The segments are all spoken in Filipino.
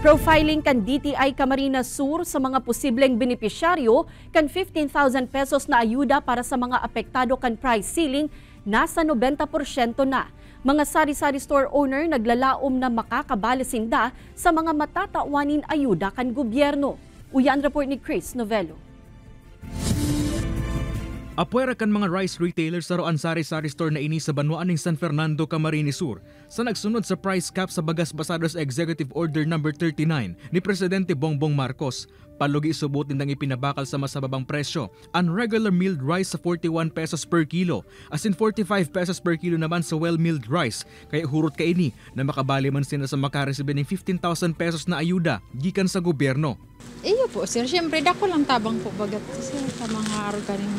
Profiling kan DTI Camarines Sur sa mga posibleng benepisyaryo kan 15,000 pesos na ayuda para sa mga apektado kan price ceiling nasa 90% na. Mga sari-sari store owner naglalaom na makakabalisinda sa mga matatawanin ayuda kan gobyerno. Uyan report ni Chris Novello. Apwera kan mga rice retailers sa roan sari-sari store na ini sa Banwaan ng San Fernando, Camarines Sur sa nagsunod sa price cap sa Bagas Basados Executive Order No. 39 ni Presidente Bongbong Marcos. Palugi isubutin ng ipinabakal sa mas mababang presyo ang regular milled rice sa 41 pesos per kilo, as in 45 pesos per kilo naman sa well-milled rice. Kaya hurot kaini na makabali man sila sa makaresibe ng 15,000 pesos na ayuda gikan sa gobyerno. Iyo po sir, siyempre dako lang tabang po bagat sir sa mga organing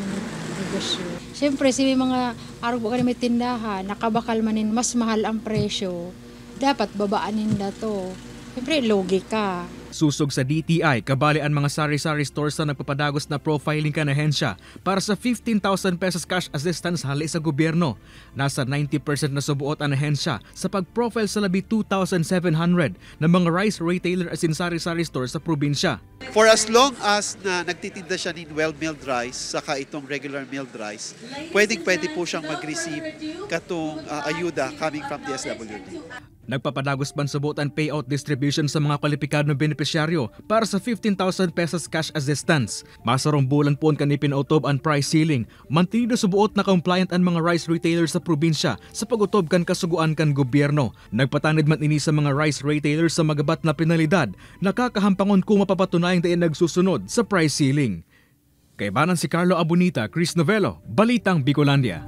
negosyo. Siyempre si mga organing may tindahan, nakabakal manin mas mahal ang presyo, dapat babaanin na to. Siyempre logika. Susog sa DTI, kabali ang mga sari-sari stores na nagpapadagos na profiling kan ahensya para sa 15,000 pesos cash assistance hali sa gobyerno. Nasa 90% na subuot ang ahensya sa pag-profile sa labi 2,700 ng mga rice retailer as in sari-sari stores sa probinsya. For as long as na nagtitinda siya ng well-milled rice saka itong regular milled rice, pwede po siyang mag-receive katong ayuda coming from DSWD. Nagpapadagos ban subot ang payout distribution sa mga kwalipikadong benepisyaryo para sa 15,000 pesos cash assistance. Masarong bulan po ang kanipinautob ang price ceiling. Mantinido subuot na compliant ang mga rice retailers sa probinsya sa pagutob kan kasuguan kan gobyerno. Nagpatanid man ini sa mga rice retailers sa magabat na penalidad, nakakahampangon kung mapapatunayang dayan nagsusunod sa price ceiling. Kay banan si Carlo Abunita, Chris Novello, Balitang Bicolandia.